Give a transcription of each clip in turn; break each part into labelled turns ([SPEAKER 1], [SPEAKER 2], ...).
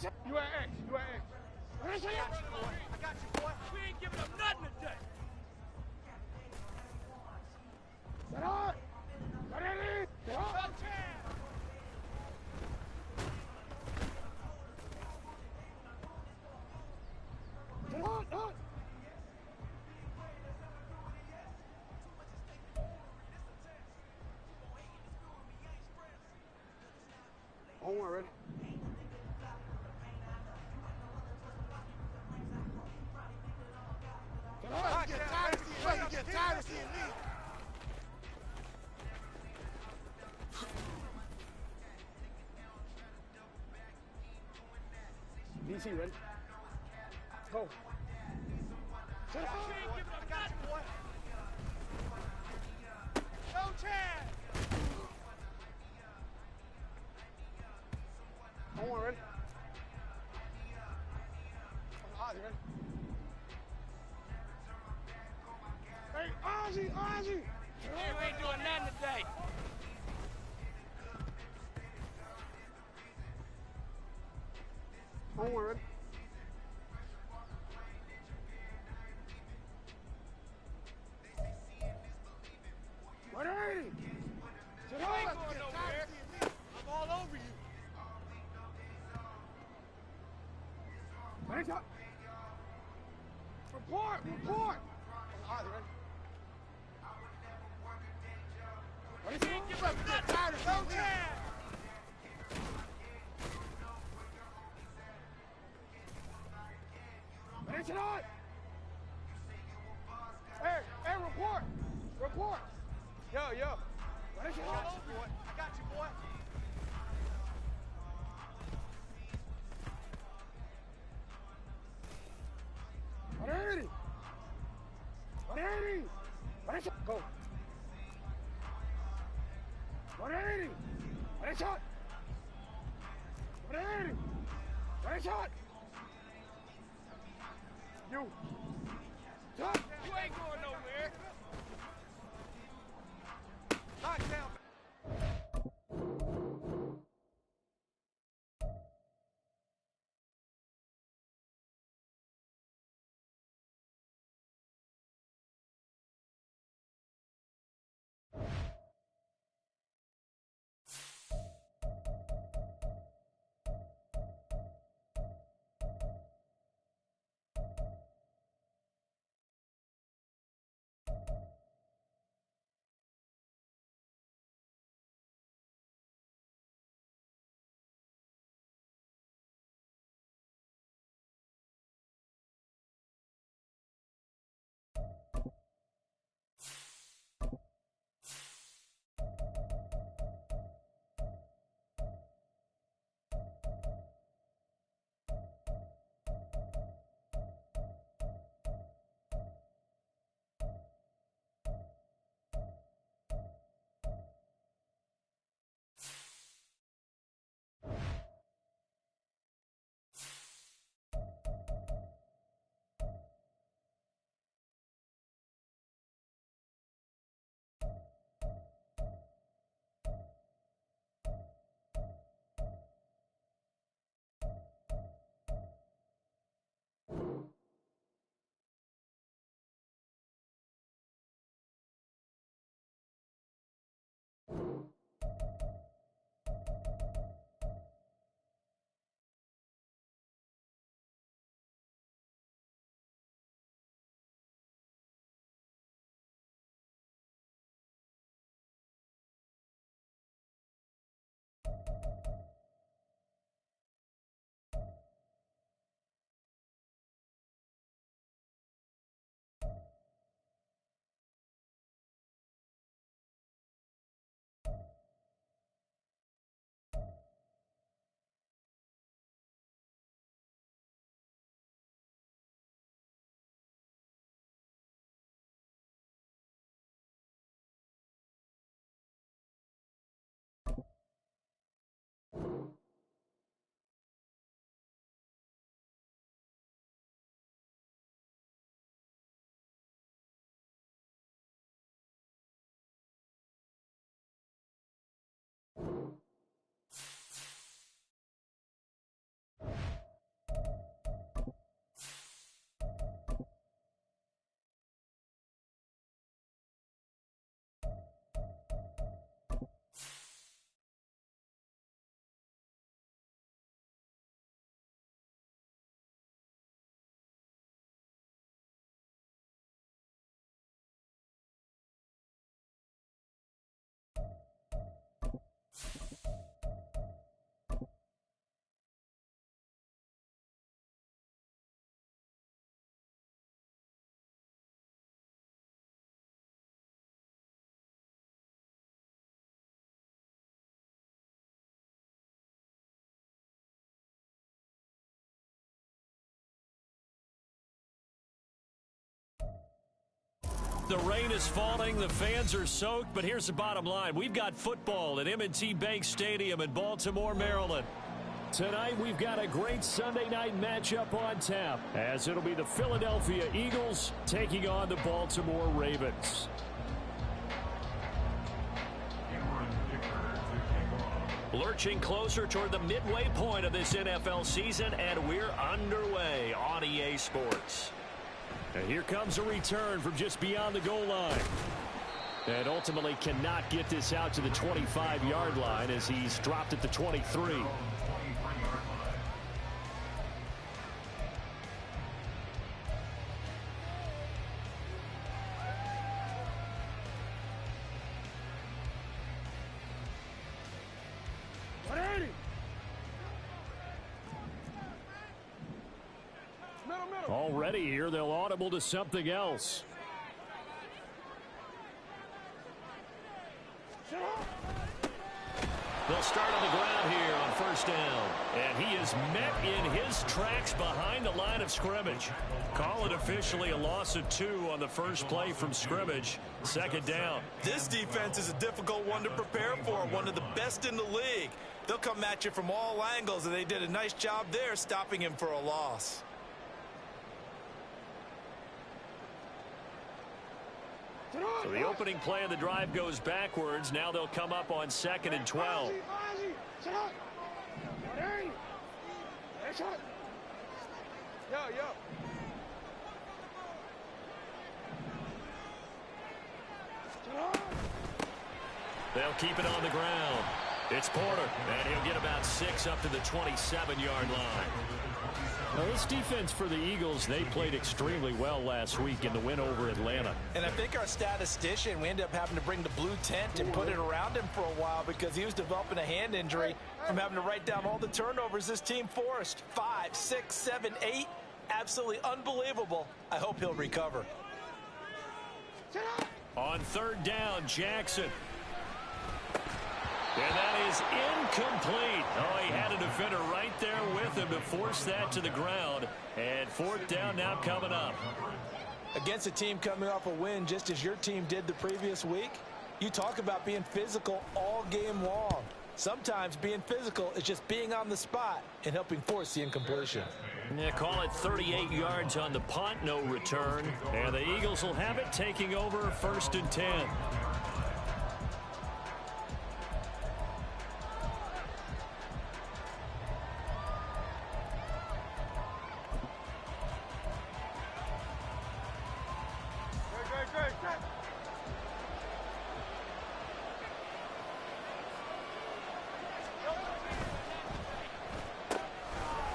[SPEAKER 1] You at X. You at X.
[SPEAKER 2] I got you, boy. I got you, boy.
[SPEAKER 3] We ain't giving up nothing today.
[SPEAKER 1] Get on. Get in. Get on. Get on. Get on. On one, ready? Get on.
[SPEAKER 2] You get tired of seeing me. You get tired of seeing me.
[SPEAKER 1] DC, ready? Go. Get on.
[SPEAKER 2] I got you, boy. Go, Chad.
[SPEAKER 1] On one, ready? On Ozzy, ready? Hey, Ozzy, Ozzy!
[SPEAKER 3] You ain't doing nothing today.
[SPEAKER 1] On one, ready? Ready? Get
[SPEAKER 3] You
[SPEAKER 1] on!
[SPEAKER 3] ain't going nowhere.
[SPEAKER 2] I'm all over you.
[SPEAKER 1] Ready, go. Report, report! On Ozzy, ready? Ready,
[SPEAKER 3] We
[SPEAKER 1] go.
[SPEAKER 3] ain't giving up
[SPEAKER 2] You get
[SPEAKER 3] nothing.
[SPEAKER 2] tired of
[SPEAKER 3] Go,
[SPEAKER 2] seeing me.
[SPEAKER 3] Chad.
[SPEAKER 1] Ready, get on! Hey, hey, report! Report!
[SPEAKER 2] Yo, yo.
[SPEAKER 1] Ready, get
[SPEAKER 2] I
[SPEAKER 1] on!
[SPEAKER 2] got you, boy. I got you, boy.
[SPEAKER 1] Ready! Ready! Ready, go! Ready! Ready, shot! Ready! Ready, shot! You! Shot!
[SPEAKER 3] You ain't going nowhere.
[SPEAKER 2] Knockdown.
[SPEAKER 4] The rain is falling, the fans are soaked, but here's the bottom line. We've got football at M&T Bank Stadium in Baltimore, Maryland. Tonight, we've got a great Sunday night matchup on tap, as it'll be the Philadelphia Eagles taking on the Baltimore Ravens. Lurching closer toward the midway point of this NFL season, and we're underway on EA Sports. And here comes a return from just beyond the goal line. And ultimately cannot get this out to the 25-yard line as he's dropped at the 23. Already here, they'll audible to something else. They'll start on the ground here on first down. And he is met in his tracks behind the line of scrimmage. Call it officially a loss of 2 on the first play from scrimmage. Second down.
[SPEAKER 5] This defense is a difficult one to prepare for, one of the best in the league. They'll come at you from all angles, and they did a nice job there stopping him for a loss.
[SPEAKER 4] So the opening play of the drive goes backwards. Now they'll come up on 2nd and 12. They'll keep it on the ground. It's Porter, and he'll get about 6 up to the 27-yard line. Now, this defense for the Eagles, they played extremely well last week in the win over Atlanta.
[SPEAKER 5] And I think our statistician, we ended up having to bring the blue tent and put it around him for a while because he was developing a hand injury from having to write down all the turnovers this team forced. 5, 6, 7, 8. Absolutely unbelievable. I hope he'll recover.
[SPEAKER 4] On third down, Jackson. And that is incomplete. Oh, he had a defender right there with him to force that to the ground. And fourth down now coming up.
[SPEAKER 5] Against a team coming off a win just as your team did the previous week, you talk about being physical all game long. Sometimes being physical is just being on the spot and helping force the incompletion.
[SPEAKER 4] Yeah, call it 38 yards on the punt, no return. And the Eagles will have it taking over 1st and 10.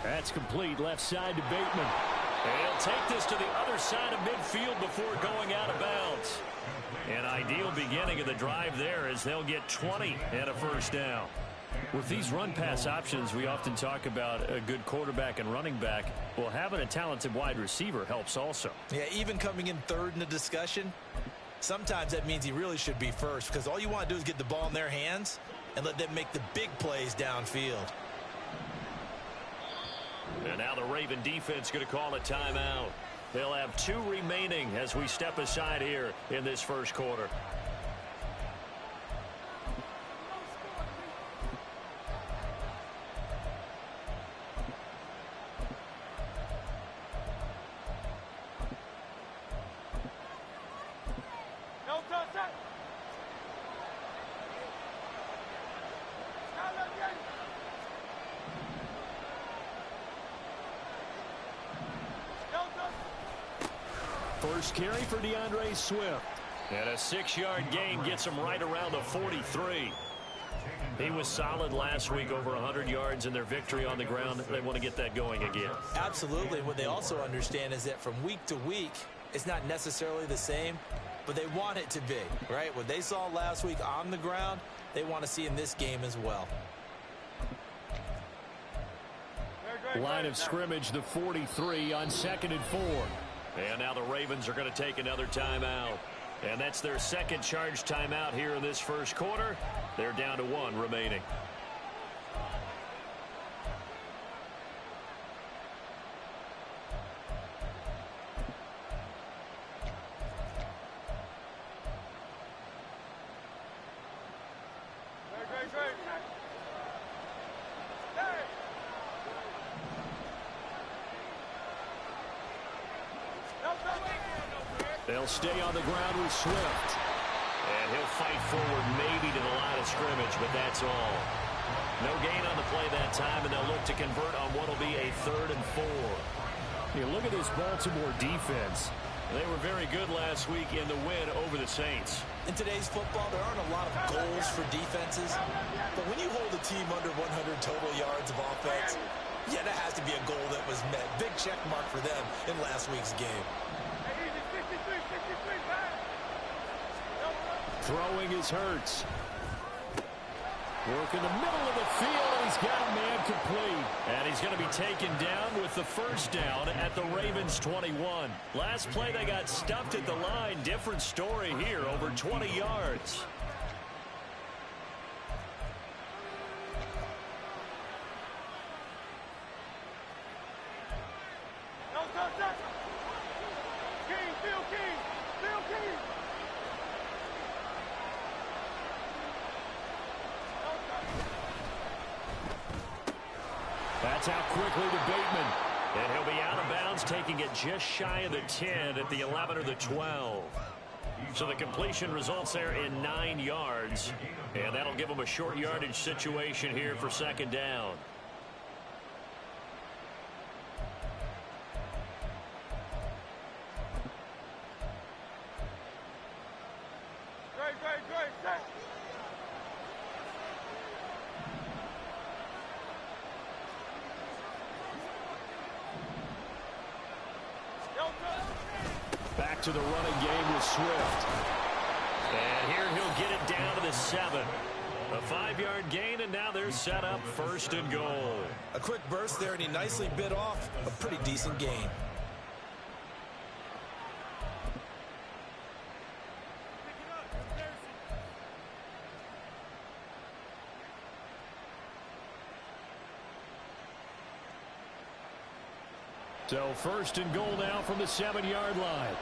[SPEAKER 4] That's complete left side to Bateman. And he'll take this to the other side of midfield before going out of bounds. An ideal beginning of the drive there as they'll get 20 and a first down. With these run-pass options, we often talk about a good quarterback and running back. Well, having a talented wide receiver helps also.
[SPEAKER 5] Yeah, even coming in third in the discussion, sometimes that means he really should be first because all you want to do is get the ball in their hands and let them make the big plays downfield.
[SPEAKER 4] And now the Raven defense going to call a timeout. They'll have 2 remaining as we step aside here in this first quarter. First carry for DeAndre Swift. And a 6-yard gain gets him right around the 43. He was solid last week, over 100 yards in their victory on the ground. They want to get that going again.
[SPEAKER 5] Absolutely. What they also understand is that from week to week, it's not necessarily the same, but they want it to be, right? What they saw last week on the ground, they want to see in this game as well.
[SPEAKER 4] Line of scrimmage, the 43 on 2nd and 4. And now the Ravens are going to take another timeout. And that's their second charge timeout here in this first quarter. They're down to 1 remaining. They'll stay on the ground with Swift. And he'll fight forward maybe to the line of scrimmage, but that's all. No gain on the play that time, and they'll look to convert on what will be a 3rd and 4.
[SPEAKER 6] You look at this Baltimore defense.
[SPEAKER 4] They were very good last week in the win over the Saints.
[SPEAKER 5] In today's football, there aren't a lot of goals for defenses. But when you hold a team under 100 total yards of offense, yeah, that has to be a goal that was met. Big check mark for them in last week's game.
[SPEAKER 6] Throwing is Hurts. Work in the middle of the field, and he's got a man complete.
[SPEAKER 4] And he's going to be taken down with the first down at the Ravens 21. Last play, they got stuffed at the line. Different story here, over 20 yards.
[SPEAKER 6] That's out quickly to Bateman.
[SPEAKER 4] And he'll be out of bounds, taking it just shy of the 10 at the 11 or the 12. So the completion results there in 9 yards. And that'll give them a short yardage situation here for 2nd down.
[SPEAKER 6] Back to the running game with Swift.
[SPEAKER 4] And here he'll get it down to the 7. A 5-yard gain, and now they're set up 1st and goal.
[SPEAKER 5] A quick burst there, and he nicely bit off a pretty decent gain.
[SPEAKER 6] So 1st and goal now from the 7-yard line.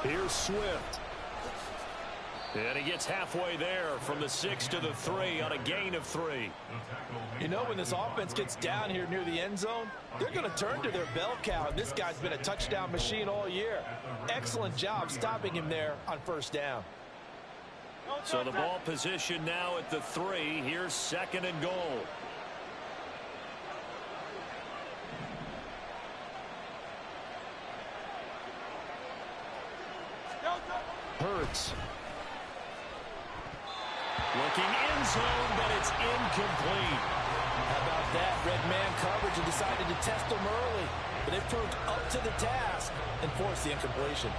[SPEAKER 6] Here's Swift.
[SPEAKER 4] And he gets halfway there from the 6 to the 3 on a gain of 3.
[SPEAKER 5] You know, when this offense gets down here near the end zone, they're going to turn to their bell cow. And this guy's been a touchdown machine all year. Excellent job stopping him there on 1st down.
[SPEAKER 4] So the ball position now at the 3. Here's 2nd and goal.
[SPEAKER 6] Hurts.
[SPEAKER 4] Looking end zone, but it's incomplete.
[SPEAKER 5] How about that? Red man coverage and decided to test him early. But they proved up to the task and forced the incompletion.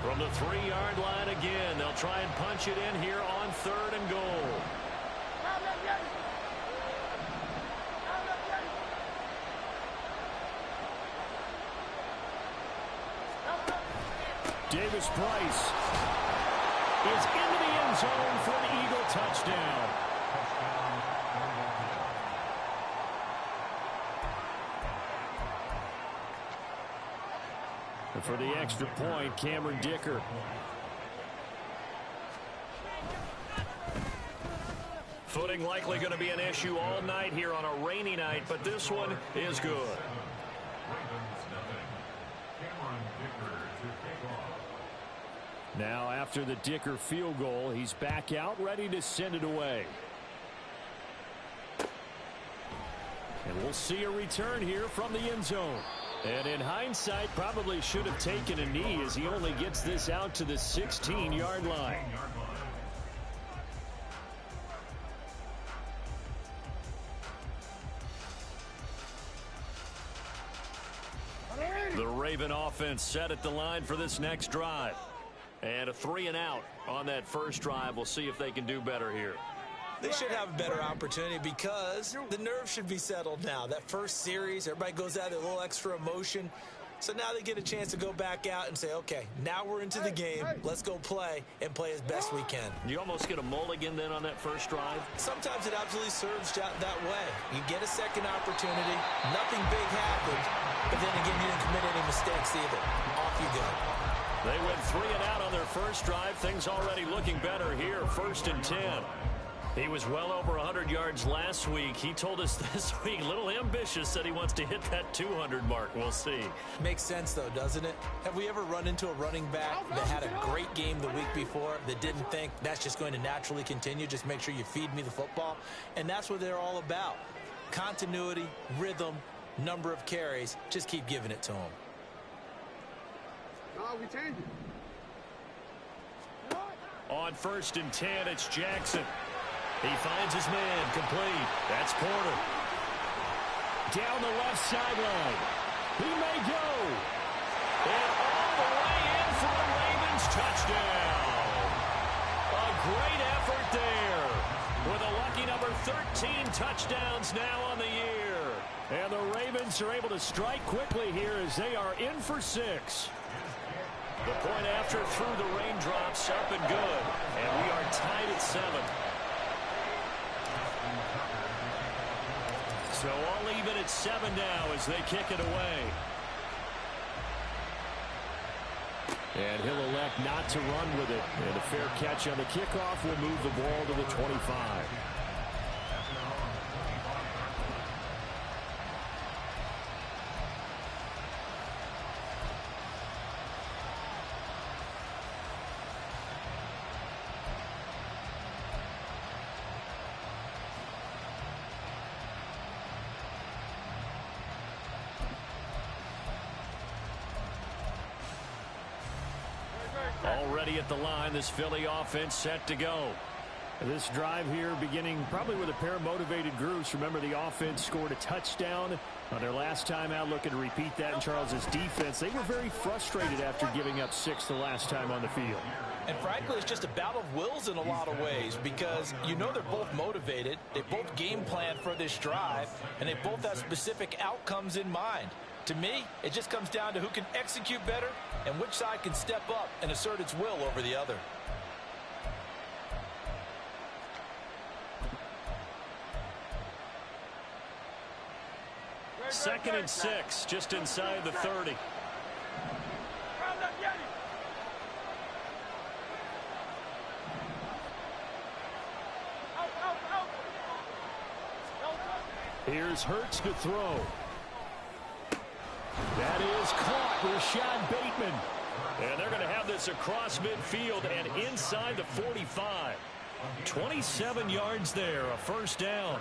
[SPEAKER 4] From the 3-yard line again, they'll try and punch it in here on 3rd and goal.
[SPEAKER 6] Davis Price is into the end zone for an Eagle touchdown. And for the extra point, Cameron Dicker.
[SPEAKER 4] Footing likely going to be an issue all night here on a rainy night, but this one is good.
[SPEAKER 6] Now after the Dicker field goal, he's back out ready to send it away. And we'll see a return here from the end zone. And in hindsight, probably should have taken a knee as he only gets this out to the 16-yard line.
[SPEAKER 4] The Raven offense set at the line for this next drive. And a 3 and out on that first drive. We'll see if they can do better here.
[SPEAKER 5] They should have a better opportunity because the nerves should be settled now. That first series, everybody goes out with a little extra emotion. So now they get a chance to go back out and say, okay, now we're into the game. Let's go play and play as best we can.
[SPEAKER 4] You almost get a mulligan then on that first drive?
[SPEAKER 5] Sometimes it absolutely serves that way. You get a second opportunity. Nothing big happened. But then again, you didn't commit any mistakes either. Off you go.
[SPEAKER 4] They went 3 and out on their first drive. Things already looking better here. 1st and 10. He was well over 100 yards last week. He told us this week, a little ambitious, said he wants to hit that 200 mark. We'll see.
[SPEAKER 5] Makes sense, though, doesn't it? Have we ever run into a running back that had a great game the week before that didn't think that's just going to naturally continue? Just make sure you feed me the football. And that's what they're all about. Continuity, rhythm, number of carries. Just keep giving it to them.
[SPEAKER 1] No, we change it.
[SPEAKER 4] On 1st and 10, it's Jackson. He finds his man, complete. That's Porter. Down the left sideline. He may go. And all the way in for the Ravens touchdown. A great effort there. With a lucky number 13 touchdowns now on the year. And the Ravens are able to strike quickly here as they are in for 6. The point after through the raindrops, up and good. And we are tied at 7. So all even at 7 now as they kick it away. And he'll elect not to run with it. And a fair catch on the kickoff will move the ball to the 25. Already at the line, this Philly offense set to go. This drive here beginning probably with a pair of motivated groups. Remember, the offense scored a touchdown on their last time out. Looking to repeat that in Charles's defense. They were very frustrated after giving up 6 the last time on the field.
[SPEAKER 5] And frankly, it's just a battle of wills in a lot of ways because you know they're both motivated. They both game plan for this drive, and they both have specific outcomes in mind. To me, it just comes down to who can execute better and which side can step up and assert its will over the other.
[SPEAKER 4] Second and 6, just inside the 30. Here's Hurts to throw. That is caught. Rashad Bateman. And they're going to have this across midfield and inside the 45. 27 yards there, a first down.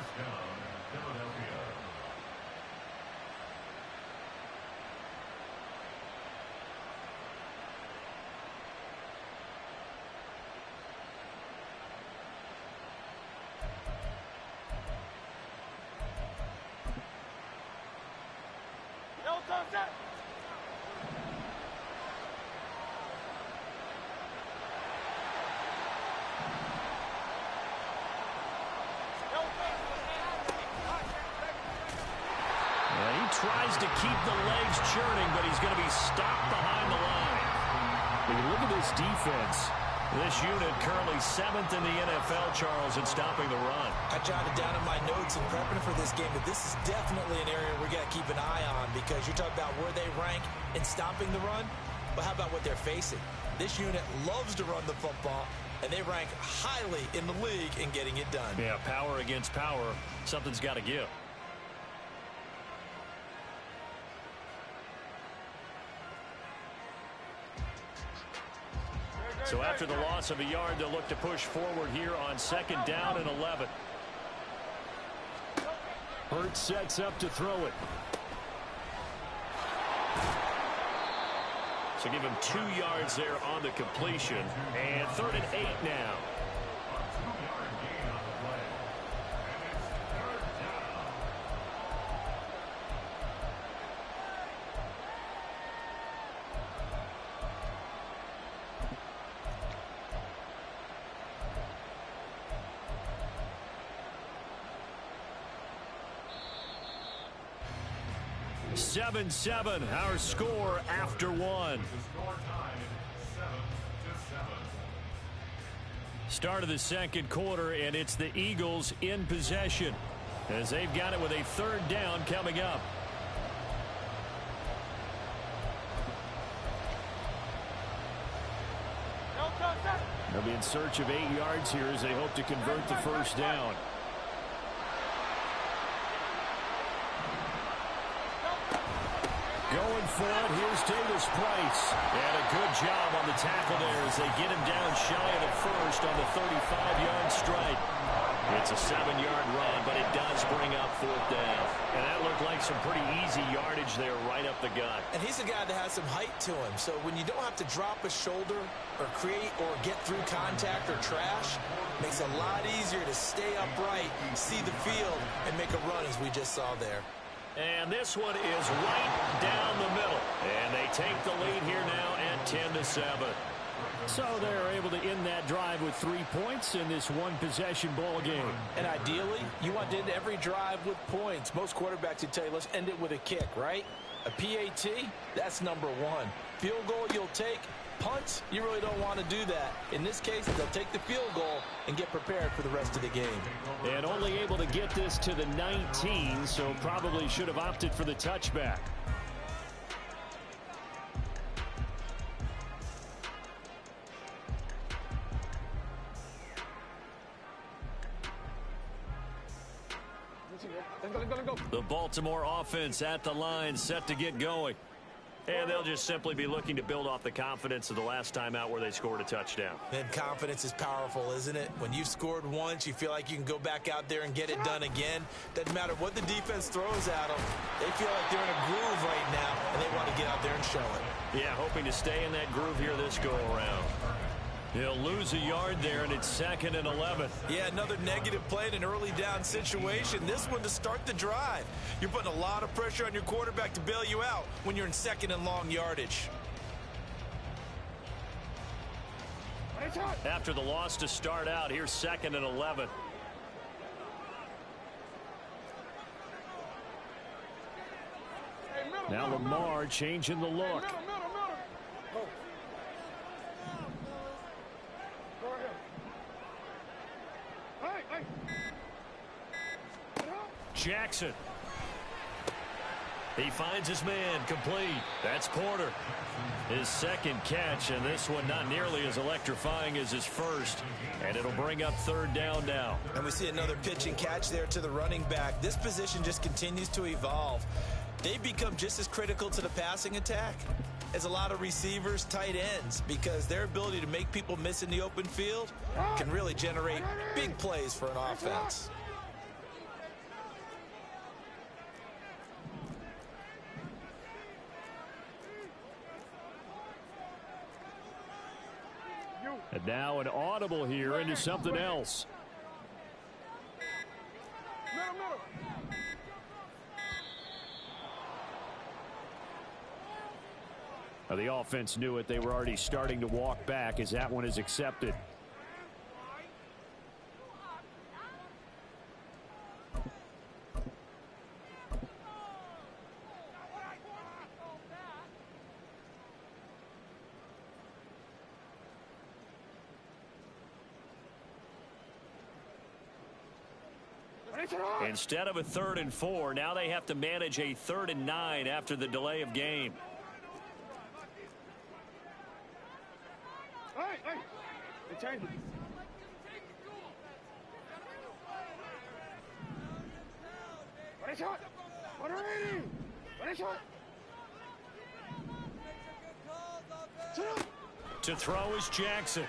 [SPEAKER 4] Tries to keep the legs churning, but he's going to be stopped behind the line. When you look at this defense, this unit currently 7th in the NFL, Charles, in stopping the run.
[SPEAKER 5] I jotted down in my notes in prepping for this game, but this is definitely an area we got to keep an eye on because you're talking about where they rank in stopping the run. But how about what they're facing? This unit loves to run the football, and they rank highly in the league in getting it done.
[SPEAKER 4] Yeah, power against power. Something's got to give. So after the loss of a yard, they'll look to push forward here on 2nd down and 11. Hurts sets up to throw it. So give him 2 yards there on the completion. And 3rd and 8 now. 7-7, our score after one. Start of the second quarter, and it's the Eagles in possession as they've got it with a third down coming up. They'll be in search of 8 yards here as they hope to convert the first down. Going for it, here's Davis Price. And a good job on the tackle there as they get him down shy of the first on the 35-yard strike. It's a 7-yard run, but it does bring up fourth down. And that looked like some pretty easy yardage there right up the gut.
[SPEAKER 5] And he's a guy that has some height to him. So when you don't have to drop a shoulder or create or get through contact or trash, it makes it a lot easier to stay upright, see the field, and make a run as we just saw there.
[SPEAKER 4] And this one is right down the middle. And they take the lead here now at 10-7. So they're able to end that drive with 3 points in this one-possession ball game.
[SPEAKER 5] And ideally, you want to end every drive with points. Most quarterbacks would tell you, let's end it with a kick, right? A PAT, that's number one. Field goal you'll take. Punts, you really don't want to do that. In this case, they'll take the field goal and get prepared for the rest of the game.
[SPEAKER 4] And only able to get this to the 19, so probably should have opted for the touchback. The Baltimore offense at the line, set to get going. And they'll just simply be looking to build off the confidence of the last time out where they scored a touchdown.
[SPEAKER 5] And confidence is powerful, isn't it? When you've scored once, you feel like you can go back out there and get it done again. Doesn't matter what the defense throws at them. They feel like they're in a groove right now, and they want to get out there and show it.
[SPEAKER 4] Yeah, hoping to stay in that groove here this go-around. He'll lose a yard there, and it's 2nd and 11.
[SPEAKER 5] Yeah, another negative play in an early down situation. This one to start the drive. You're putting a lot of pressure on your quarterback to bail you out when you're in 2nd and long yardage.
[SPEAKER 4] After the loss to start out, here's 2nd and 11. Now Lamar changing the look. Jackson. He finds his man, complete. That's Porter. His second catch, and this one not nearly as electrifying as his first. And it'll bring up 3rd down now.
[SPEAKER 5] And we see another pitch and catch there to the running back. This position just continues to evolve. They become just as critical to the passing attack as a lot of receivers, tight ends, because their ability to make people miss in the open field can really generate big plays for an offense.
[SPEAKER 4] And now an audible here into something else. Now the offense knew it. They were already starting to walk back as that one is accepted. Instead of a 3rd and 4, now they have to manage a 3rd and 9 after the delay of game. To throw is Jackson.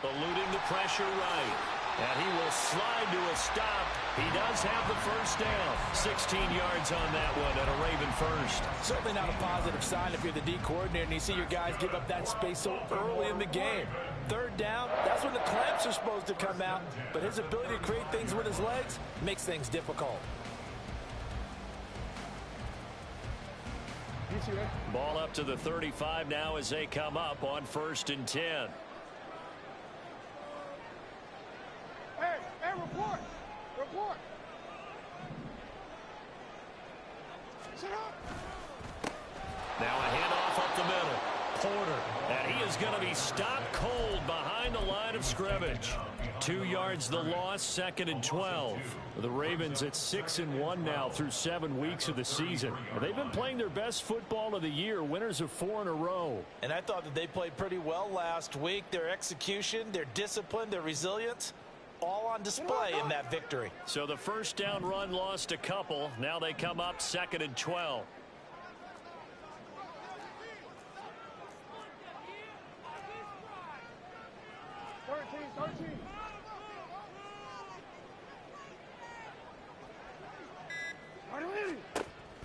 [SPEAKER 4] Eluding the pressure right. And he will slide to a stop. He does have the first down. 16 yards on that one and a Raven first.
[SPEAKER 5] Certainly not a positive sign if you're the D coordinator and you see your guys give up that space so early in the game. 3rd down, that's when the clamps are supposed to come out. But his ability to create things with his legs makes things difficult.
[SPEAKER 4] Ball up to the 35 now as they come up on 1st and 10.
[SPEAKER 1] Hey, report!
[SPEAKER 4] Now a handoff up the middle. Porter, and he is going to be stopped cold behind the line of scrimmage. 2 yards the loss, 2nd and 12. The Ravens at 6-1 now through 7 weeks of the season. They've been playing their best football of the year, winners of 4 in a row.
[SPEAKER 5] And I thought that they played pretty well last week. Their execution, their discipline, their resilience, all on display in that victory.
[SPEAKER 4] So the first down run lost a couple. Now they come up 2nd and 12.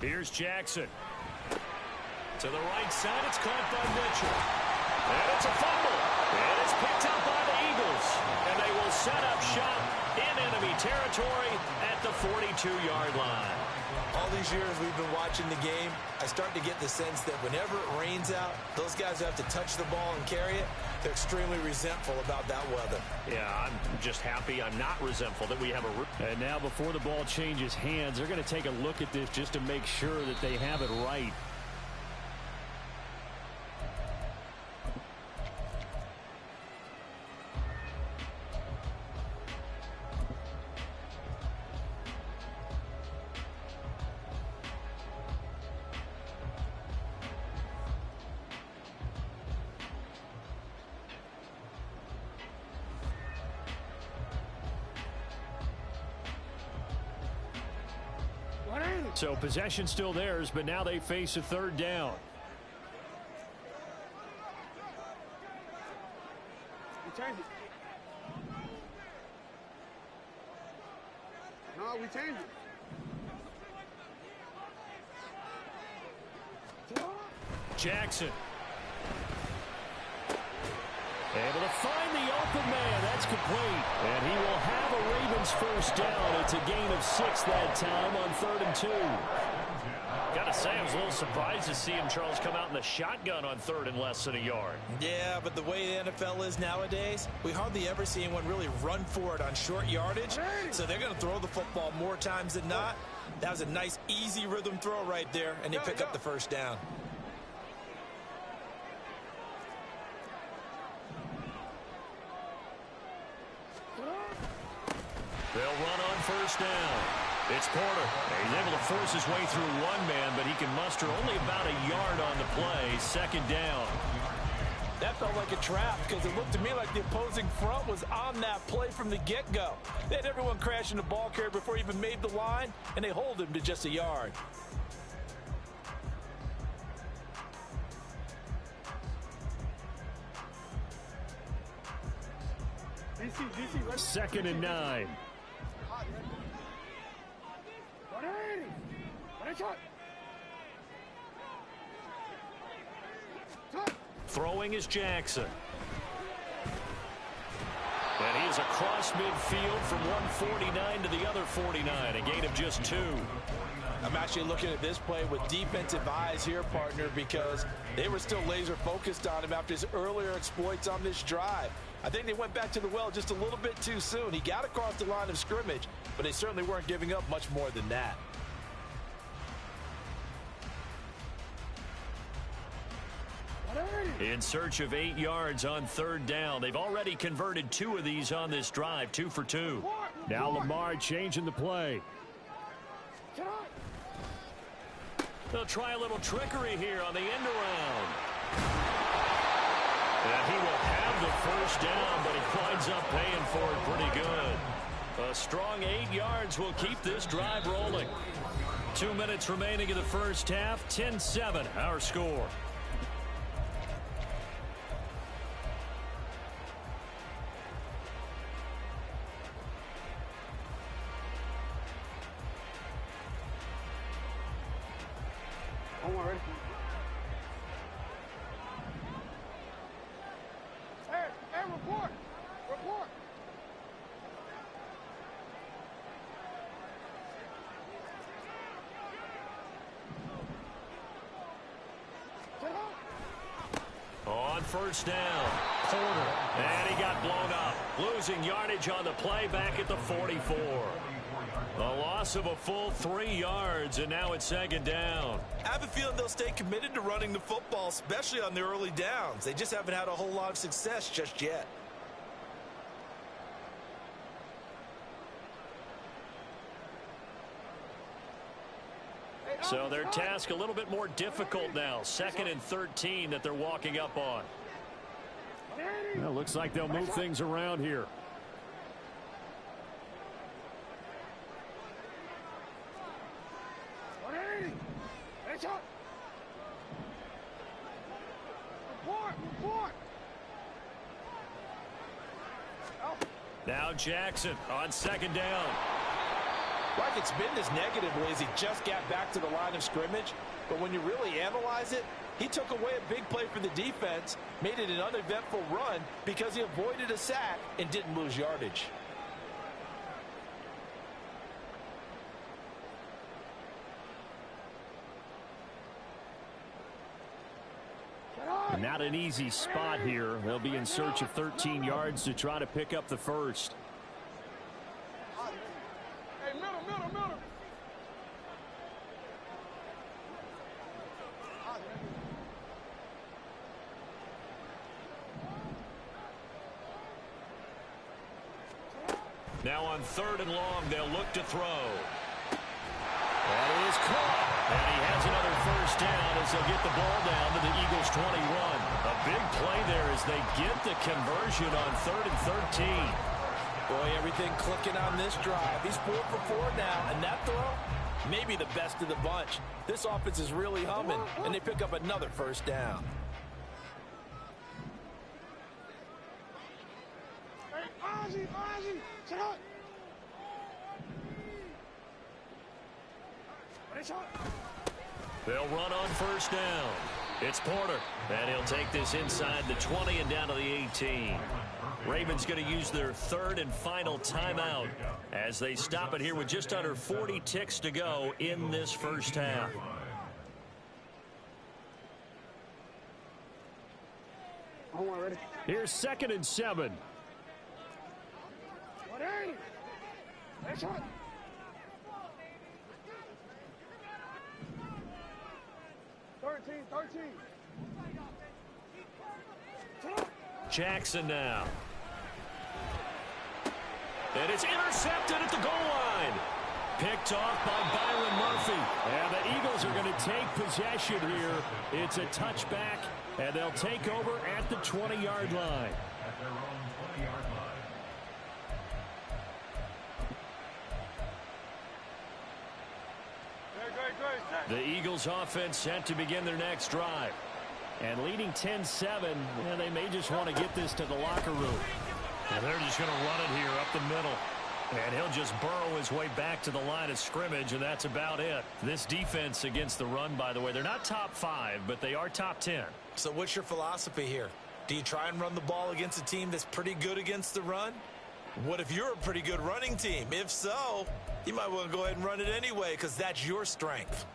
[SPEAKER 4] Here's Jackson. To the right side, it's caught by Mitchell. And it's a fumble. And it's picked up by the Eagles. And they will set up shop in enemy territory at the 42-yard line.
[SPEAKER 5] All these years we've been watching the game, I start to get the sense that whenever it rains out, those guys who have to touch the ball and carry it, they're extremely resentful about that weather.
[SPEAKER 4] Yeah, I'm just happy I'm not resentful that we have a...
[SPEAKER 6] And now before the ball changes hands, they're going to take a look at this just to make sure that they have it right. So possession still theirs, but now they face a 3rd down.
[SPEAKER 1] We change it. No, we change it.
[SPEAKER 4] Jackson. Able to find the open man. That's complete. And he will have a Ravens first down. It's a gain of 6 that time on 3rd and 2. Got to say, I was a little surprised to see him, Charles, come out in the shotgun on 3rd and less than a yard.
[SPEAKER 5] Yeah, but the way the NFL is nowadays, we hardly ever see anyone really run for it on short yardage. So they're going to throw the football more times than not. That was a nice, easy rhythm throw right there, and they pick up the first down.
[SPEAKER 4] They'll run on first down. It's Porter. He's able to force his way through one man, but he can muster only about a yard on the play. 2nd down.
[SPEAKER 5] That felt like a trap because it looked to me like the opposing front was on that play from the get-go. They had everyone crashing the ball carrier before he even made the line, and they hold him to just a yard.
[SPEAKER 1] DC,
[SPEAKER 6] 2nd and 9.
[SPEAKER 4] Throwing is Jackson. And he is across midfield from 149 to the other 49, a gain of just 2.
[SPEAKER 5] I'm actually looking at this play with defensive eyes here, partner, because they were still laser focused on him after his earlier exploits on this drive. I think they went back to the well just a little bit too soon. He got across the line of scrimmage, but they certainly weren't giving up much more than that.
[SPEAKER 4] In search of 8 yards on 3rd down. They've already converted 2 of these on this drive, 2 for 2.
[SPEAKER 6] Now Lamar changing the play.
[SPEAKER 4] They'll try a little trickery here on the end around. And he will have the first down, but he winds up paying for it pretty good. A strong 8 yards will keep this drive rolling. 2 minutes remaining in the first half. 10-7 our score.
[SPEAKER 1] Report.
[SPEAKER 4] On first down, Porter, and he got blown up. Losing yardage on the play back at the 44. A loss of a full 3 yards, and now it's second down.
[SPEAKER 5] I have a feeling they'll stay committed to running the football, especially on the early downs. They just haven't had a whole lot of success just yet.
[SPEAKER 4] So their task a little bit more difficult now. 2nd and 13 that they're walking up on.
[SPEAKER 6] Well, looks like they'll move things around here.
[SPEAKER 4] Now Jackson on 2nd down.
[SPEAKER 5] Like it's been this negatively as he just got back to the line of scrimmage. But when you really analyze it, he took away a big play for the defense, made it an uneventful run because he avoided a sack and didn't lose yardage.
[SPEAKER 6] Not an easy spot here. They'll be in search of 13 yards to try to pick up the first.
[SPEAKER 1] Hey, middle.
[SPEAKER 4] Now on 3rd and long, they'll look to throw. That is caught. And he has another first down as they'll get the ball down to the Eagles' 21. A big play there as they get the conversion on 3rd and 13.
[SPEAKER 5] Boy, everything clicking on this drive. He's 4 for 4 now, and that throw, maybe the best of the bunch. This offense is really humming, and they pick up another first down.
[SPEAKER 1] Hey, Ozzy, check out.
[SPEAKER 4] They'll run on first down. It's Porter, and he'll take this inside the 20 and down to the 18. Ravens going to use their 3rd and final timeout as they stop it here with just under 40 ticks to go in this first half.
[SPEAKER 6] Here's 2nd and 7.
[SPEAKER 1] 13.
[SPEAKER 4] Jackson now. And it's intercepted at the goal line. Picked off by Byron Murphy.
[SPEAKER 6] And the Eagles are going to take possession here. It's a touchback, and they'll take over at the 20-yard line.
[SPEAKER 4] The Eagles offense set to begin their next drive.
[SPEAKER 6] And leading 10-7, and they may just want to get this to the locker room.
[SPEAKER 4] And they're just going to run it here up the middle. And he'll just burrow his way back to the line of scrimmage, and that's about it. This defense against the run, by the way, they're not top 5, but they are top 10.
[SPEAKER 5] So what's your philosophy here? Do you try and run the ball against a team that's pretty good against the run? What if you're a pretty good running team? If so, you might want to go ahead and run it anyway because that's your strength.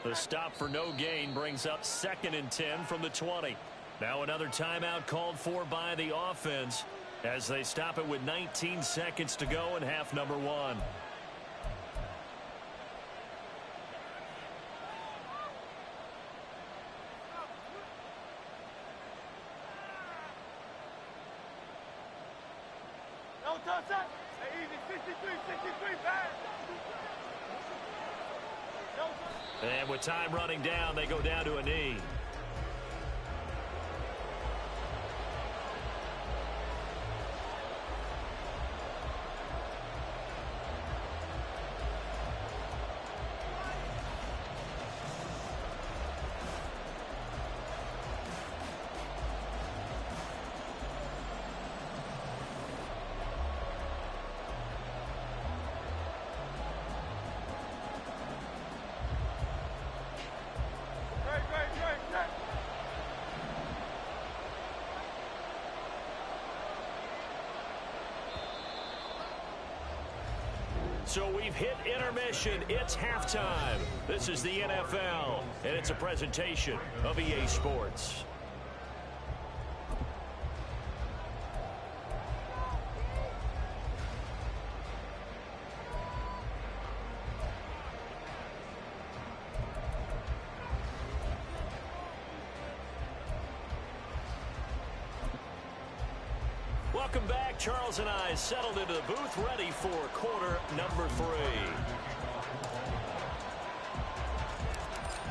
[SPEAKER 4] The stop for no gain brings up 2nd and 10 from the 20. Now another timeout called for by the offense as they stop it with 19 seconds to go in half number 1.
[SPEAKER 2] No touch that. Hey, easy. 63, pass.
[SPEAKER 4] And with time running down, they go down to a knee. So we've hit intermission. It's halftime. This is the NFL, and it's a presentation of EA Sports. Welcome back. Charles and I settled into the booth, ready for quarter number 3.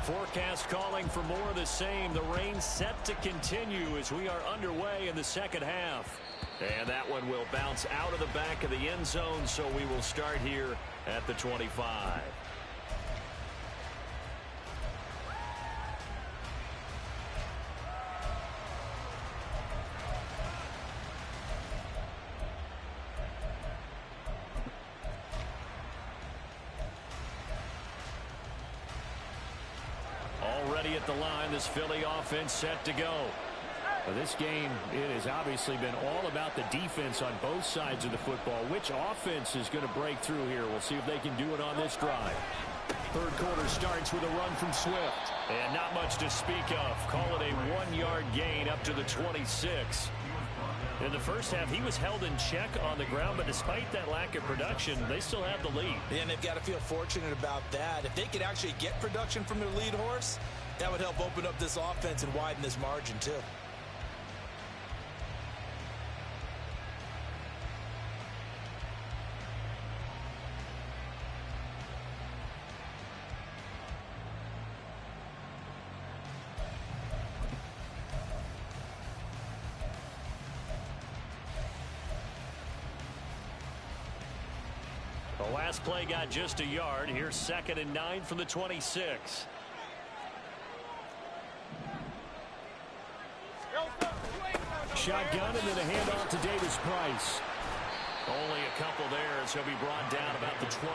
[SPEAKER 4] Forecast calling for more of the same. The rain set to continue as we are underway in the second half. And that one will bounce out of the back of the end zone, so we will start here at the 25. Already at the line, this Philly offense set to go.
[SPEAKER 6] Well, this game, it has obviously been all about the defense on both sides of the football. Which offense is going to break through here? We'll see if they can do it on this drive. Third quarter starts with a run from Swift.
[SPEAKER 4] And not much to speak of. Call it a 1-yard gain up to the 26. In the first half, he was held in check on the ground, but despite that lack of production, they still have the lead.
[SPEAKER 5] And they've got to feel fortunate about that. If they could actually get production from their lead horse, that would help open up this offense and widen this margin too.
[SPEAKER 4] The last play got just a yard. Here's 2nd and 9 from the 26.
[SPEAKER 6] Shotgun and then a handoff to Davis Price.
[SPEAKER 4] Only a couple there as he'll be brought down about the 28.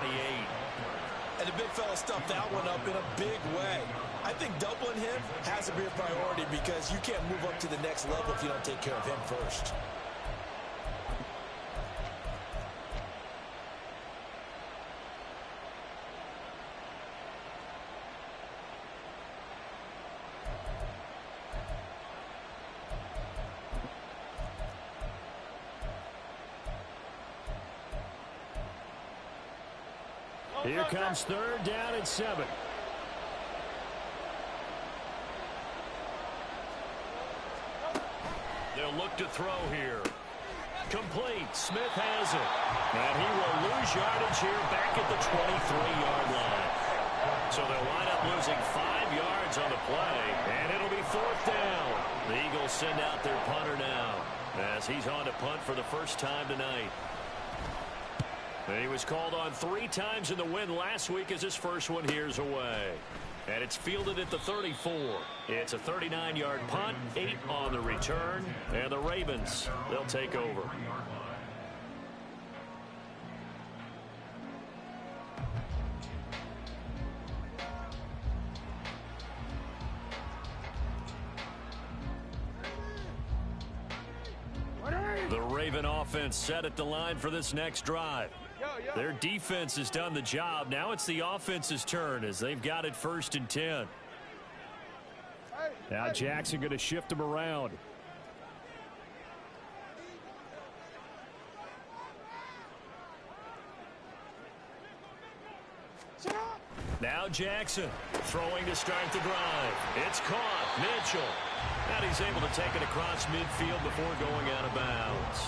[SPEAKER 5] And the big fella stuffed that one up in a big way. I think doubling him has to be a priority because you can't move up to the next level if you don't take care of him first.
[SPEAKER 6] Here comes 3rd down and 7.
[SPEAKER 4] They'll look to throw here. Complete. Smith has it. And he will lose yardage here back at the 23-yard line. So they'll wind up losing 5 yards on the play, and it'll be 4th down. The Eagles send out their punter now as he's on to punt for the first time tonight. And he was called on 3 times in the win last week as his first one here's away. And it's fielded at the 34. It's a 39-yard punt, 8 on the return, and the Ravens, they'll take over. The Raven offense set at the line for this next drive. Their defense has done the job. Now it's the offense's turn as they've got it 1st and 10.
[SPEAKER 6] Now Jackson going to shift him around.
[SPEAKER 4] Now Jackson throwing to start the drive. It's caught. Mitchell. And he's able to take it across midfield before going out of bounds.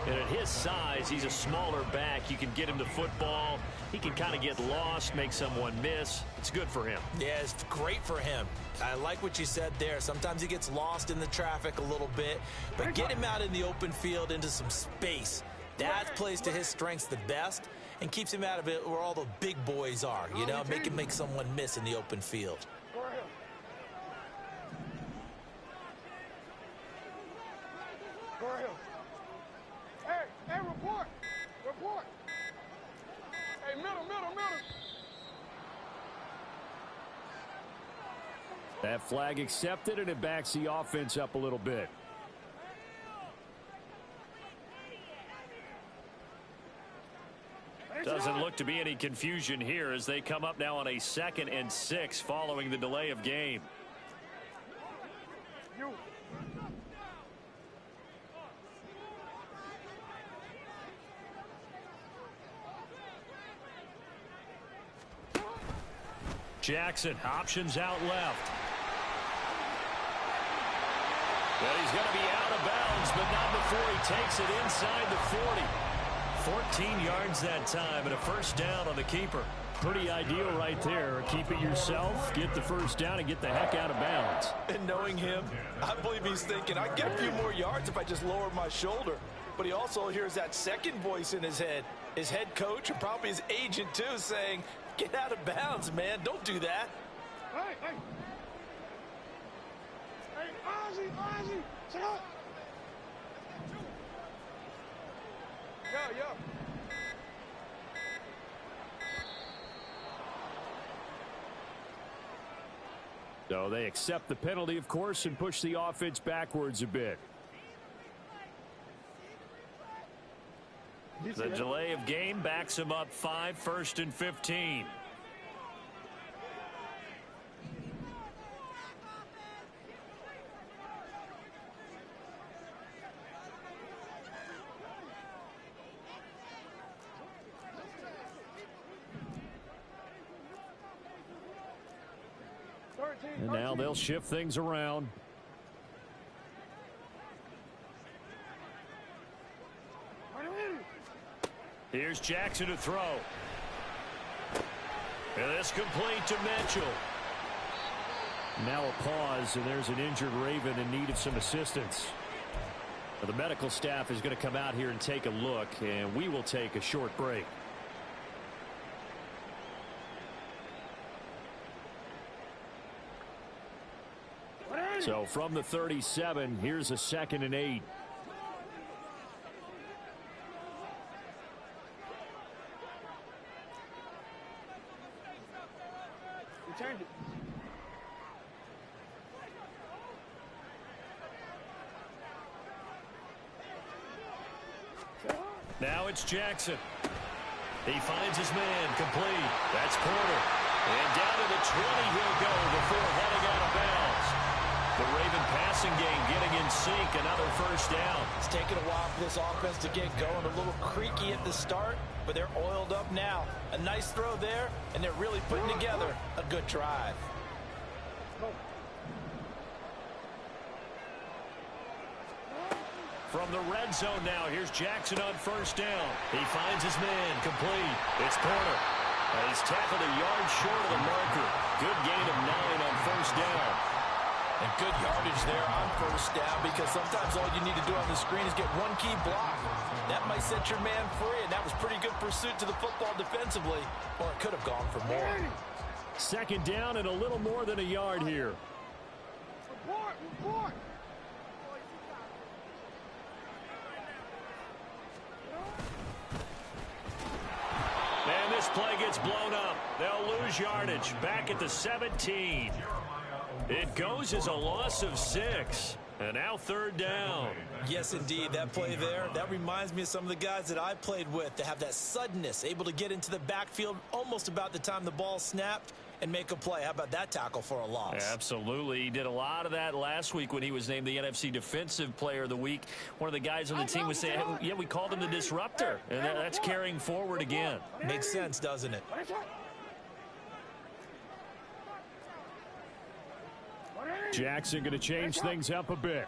[SPEAKER 4] And at his size, he's a smaller back. You can get him to football. He can kind of get lost, make someone miss. It's good for him.
[SPEAKER 5] Yeah, it's great for him. I like what you said there. Sometimes he gets lost in the traffic a little bit, but get him out in the open field into some space. That plays to his strengths the best and keeps him out of it where all the big boys are, you know, make him make someone miss in the open field.
[SPEAKER 1] Hey, report! Report! Hey, middle!
[SPEAKER 6] That flag accepted, and it backs the offense up a little bit.
[SPEAKER 4] Doesn't look to be any confusion here as they come up now on a 2nd and 6 following the delay of game. Jackson options out left. And he's going to be out of bounds, but not before he takes it inside the 40. 14 yards that time and a first down on the keeper.
[SPEAKER 6] Pretty ideal right there. Keep it yourself, get the first down, and get the heck out of bounds.
[SPEAKER 5] And knowing him, I believe he's thinking, I get a few more yards if I just lower my shoulder. But he also hears that second voice in his head. His head coach and probably his agent, too, saying, get out of bounds, man. Don't do that.
[SPEAKER 1] Hey, hey. Hey, Ozzy, sit up.
[SPEAKER 2] Yo.
[SPEAKER 6] So they accept the penalty, of course, and push the offense backwards a bit.
[SPEAKER 4] The delay of game backs him up 5, 1st and 15.
[SPEAKER 6] And now they'll shift things around.
[SPEAKER 4] Here's Jackson to throw. And this complete to Mitchell.
[SPEAKER 6] Now a pause, and there's an injured Raven in need of some assistance. Now the medical staff is going to come out here and take a look, and we will take a short break. So from the 37, here's a 2nd and 8.
[SPEAKER 1] Returned it.
[SPEAKER 4] Now it's Jackson. He finds his man complete. That's Porter. And down to the 20 he'll go before heading out of bounds. The Raven passing game getting in sync. Another first down.
[SPEAKER 5] It's taken a while for this offense to get going. A little creaky at the start, but they're oiled up now. A nice throw there, and they're really putting together a good drive.
[SPEAKER 4] From the red zone now, here's Jackson on first down. He finds his man complete. It's Porter. And he's tackled a yard short of the marker. Good gain of 9 on first down.
[SPEAKER 5] And good yardage there on first down, because sometimes all you need to do on the screen is get one key block. That might set your man free, and that was pretty good pursuit to the football defensively, or it could have gone for more.
[SPEAKER 6] 2nd down and a little more than a yard here.
[SPEAKER 1] Report.
[SPEAKER 4] And this play gets blown up. They'll lose yardage. Back at the 17. It goes as a loss of 6. And now 3rd down.
[SPEAKER 5] Yes, indeed. That play there, that reminds me of some of the guys that I played with that have that suddenness, able to get into the backfield almost about the time the ball snapped and make a play. How about that tackle for a loss?
[SPEAKER 4] Absolutely. He did a lot of that last week when he was named the NFC Defensive Player of the Week. One of the guys on the team was saying, hey, yeah, we called him the disruptor. And that's carrying forward again.
[SPEAKER 5] Makes sense, doesn't it?
[SPEAKER 6] Jackson going to change things up a bit.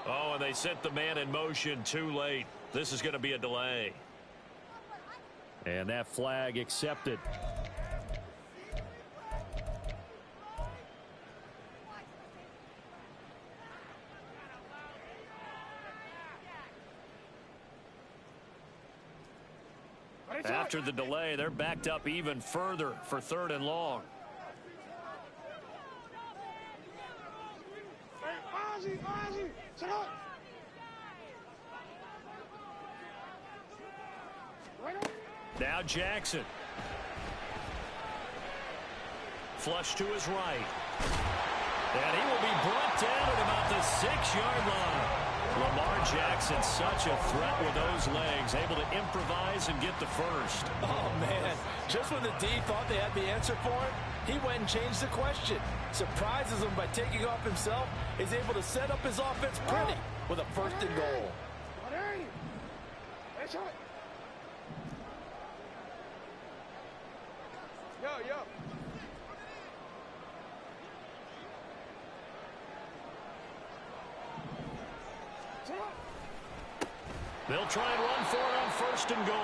[SPEAKER 4] Oh, and they sent the man in motion too late. This is going to be a delay.
[SPEAKER 6] And that flag accepted.
[SPEAKER 4] After the delay, they're backed up even further for 3rd and long.
[SPEAKER 1] Hey, Ozzy, sit up.
[SPEAKER 4] Now Jackson. Flush to his right. And he will be brought down at about the 6-yard line. Lamar Jackson, such a threat with those legs, able to improvise and get the first.
[SPEAKER 5] Oh, man. Just when the D thought they had the answer for him, he went and changed the question. Surprises him by taking off himself. Is able to set up his offense pretty with a 1st and goal.
[SPEAKER 2] Hurry up.
[SPEAKER 4] They'll try and run for it on 1st and goal.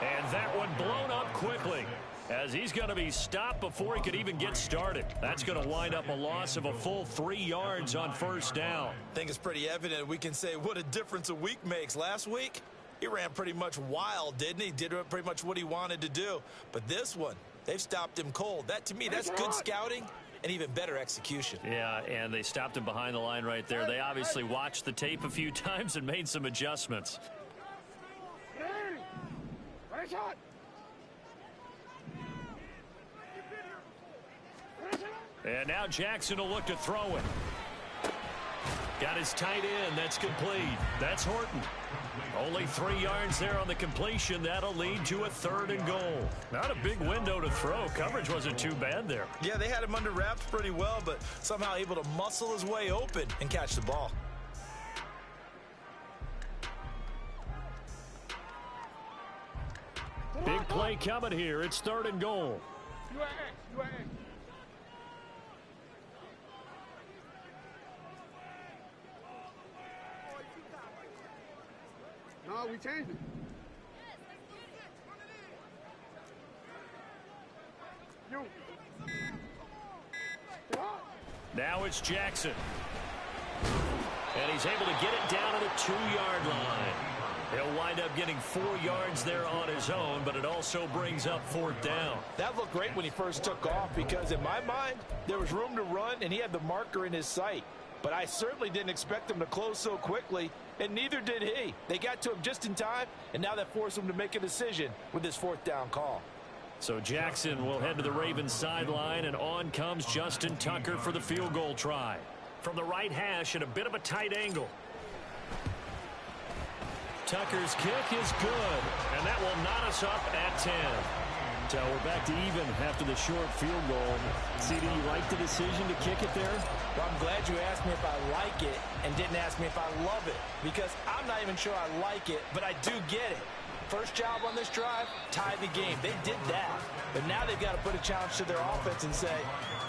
[SPEAKER 4] And that one blown up quickly, as he's going to be stopped before he could even get started. That's going to wind up a loss of a full 3 yards on 1st down.
[SPEAKER 5] I think it's pretty evident we can say what a difference a week makes. Last week, he ran pretty much wild, didn't he? Did pretty much what he wanted to do. But this one, they've stopped him cold. That, to me, that's good scouting and even better execution.
[SPEAKER 4] Yeah, and they stopped him behind the line right there. They obviously watched the tape a few times and made some adjustments.
[SPEAKER 1] Shot.
[SPEAKER 4] And now Jackson will look to throw it. Got his tight end. That's complete. That's Horton. Only 3 yards there on the completion. That'll lead to a 3rd and goal. Not a big window to throw. Coverage wasn't too bad there.
[SPEAKER 5] Yeah, they had him under wraps pretty well, but somehow able to muscle his way open and catch the ball.
[SPEAKER 4] Big play coming here. It's 3rd and goal.
[SPEAKER 1] You are X. You are X. No, we changed it. You.
[SPEAKER 4] Now it's Jackson. And he's able to get it down to the 2-yard line. He'll wind up getting 4 yards there on his own, but it also brings up 4th down.
[SPEAKER 5] That looked great when he first took off because, in my mind, there was room to run, and he had the marker in his sight. But I certainly didn't expect him to close so quickly, and neither did he. They got to him just in time, and now that forced him to make a decision with his 4th down call.
[SPEAKER 4] So Jackson will head to the Ravens sideline, and on comes Justin Tucker for the field goal try. From the right hash at a bit of a tight angle. Tucker's kick is good, and that will knot us up at 10. So we're back to even after the short field goal. CD, you like the decision to kick it there?
[SPEAKER 5] Well, I'm glad you asked me if I like it and didn't ask me if I love it, because I'm not even sure I like it, but I do get it. First job on this drive, tie the game. They did that, but now they've got to put a challenge to their offense and say,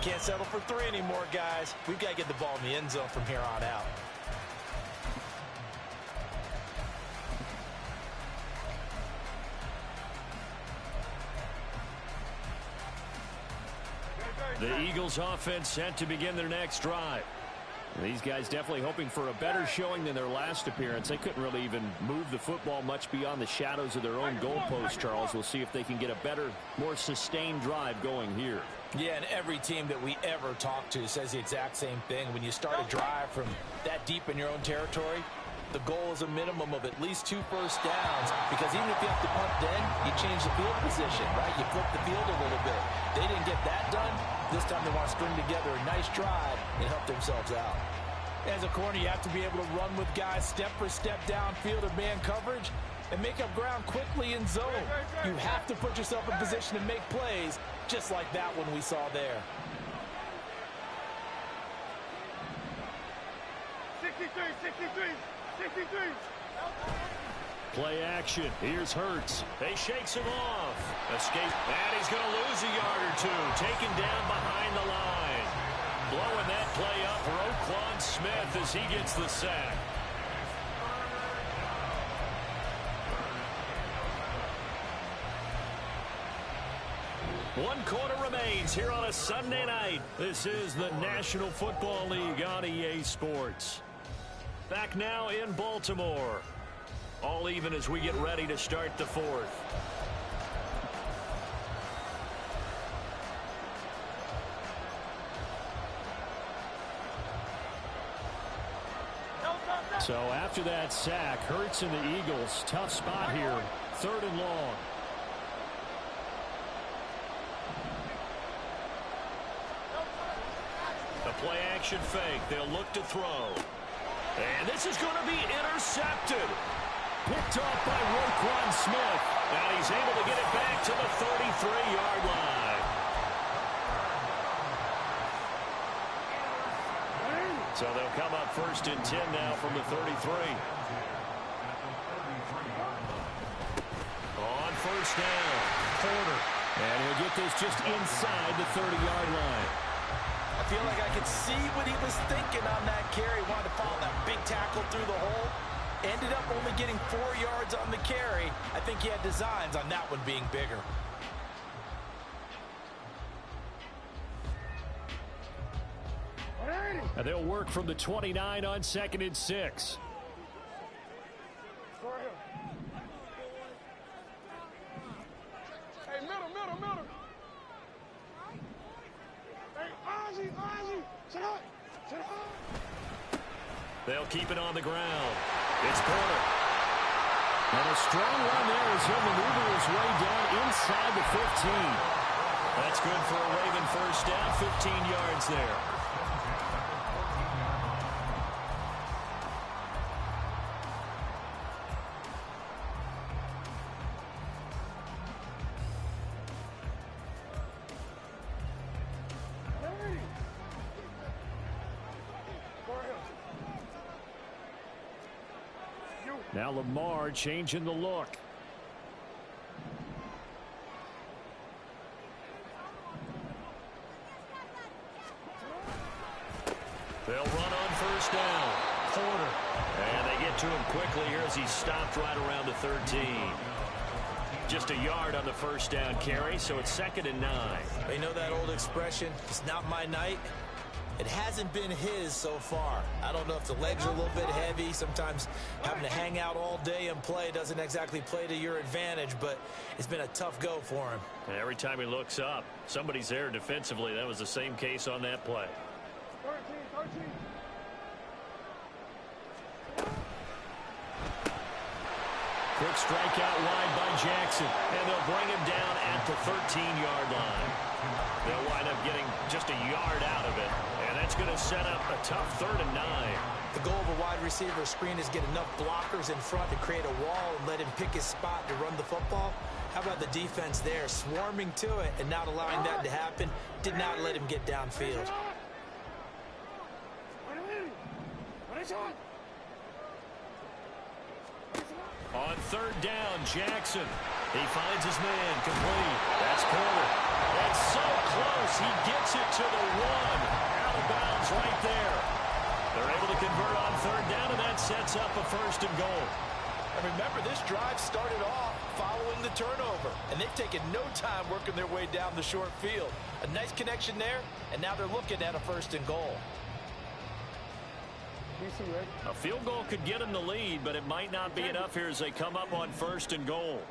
[SPEAKER 5] can't settle for 3 anymore, guys. We've got to get the ball in the end zone from here on out.
[SPEAKER 4] The Eagles offense set to begin their next drive.
[SPEAKER 6] These guys definitely hoping for a better showing than their last appearance. They couldn't really even move the football much beyond the shadows of their own goalpost, Charles. We'll see if they can get a better, more sustained drive going here.
[SPEAKER 5] Yeah, and every team that we ever talk to says the exact same thing. When you start a drive from that deep in your own territory, the goal is a minimum of at least 2 first downs, because even if you have to punt then, you change the field position, right? You flip the field a little bit. They didn't get that done. This time they want to string together a nice drive and help themselves out. As a corner, you have to be able to run with guys step for step downfield or man coverage and make up ground quickly in zone. You have to put yourself in position to make plays, just like that one we saw there.
[SPEAKER 2] 63, 63, 63.
[SPEAKER 4] Play action. Here's Hurts. They shakes him off. Escape. And he's going to lose a yard or 2. Taken down behind the line. Blowing that play up, Roquan Smith, as he gets the sack. One quarter remains here on a Sunday night. This is the National Football League on EA Sports. Back now in Baltimore. All even as we get ready to start the 4th.
[SPEAKER 6] So after that sack, Hurts and the Eagles, tough spot here, 3rd and long.
[SPEAKER 4] The play action fake. They'll look to throw. And this is going to be intercepted. Picked off by Roquan Smith. And he's able to get it back to the 33-yard line. So they'll come up 1st and 10 now from the 33. On 1st down, Porter.
[SPEAKER 6] And he'll get this just inside the 30-yard line.
[SPEAKER 5] I feel like I could see what he was thinking on that carry. Wanted to follow that big tackle through the hole. Ended up only getting 4 yards on the carry. I think he had designs on that one being bigger.
[SPEAKER 6] And they'll work from the 29 on 2nd and 6.
[SPEAKER 1] Hey, middle. Hey, Ozzy, sit up.
[SPEAKER 4] They'll keep it on the ground. It's Porter.
[SPEAKER 6] And a strong run there as he'll maneuver his way down inside the 15.
[SPEAKER 4] That's good for a Raven first down, 15 yards there.
[SPEAKER 6] Now Lamar changing the look.
[SPEAKER 4] They'll run on first down. Porter. And they get to him quickly here as he stopped right around the 13. Just a yard on the first down carry, so it's 2nd and 9.
[SPEAKER 5] You know that old expression, it's not my night? It hasn't been his so far. I don't know if the legs are a little bit heavy. Sometimes having to hang out all day and play doesn't exactly play to your advantage, but it's been a tough go for him.
[SPEAKER 4] And every time he looks up, somebody's there defensively. That was the same case on that play.
[SPEAKER 1] 13.
[SPEAKER 4] Quick strike out wide by Jackson, and they'll bring him down at the 13-yard line. They'll wind up getting just a yard out of it, and that's going to set up a tough 3rd and 9.
[SPEAKER 5] The goal of a wide receiver screen is get enough blockers in front to create a wall and let him pick his spot to run the football. How about the defense there, swarming to it and not allowing that to happen? Did not let him get downfield.
[SPEAKER 4] On 3rd down, Jackson. He finds his man, complete. That's Porter. That's so close. He gets it to the 1. Out of bounds right there. They're able to convert on 3rd down, and that sets up a 1st and goal.
[SPEAKER 5] And remember, this drive started off following the turnover, and they've taken no time working their way down the short field. A nice connection there, and now they're looking at a 1st and goal.
[SPEAKER 4] A field goal could get them the lead, but it might not be enough here as they come up on 1st and goal.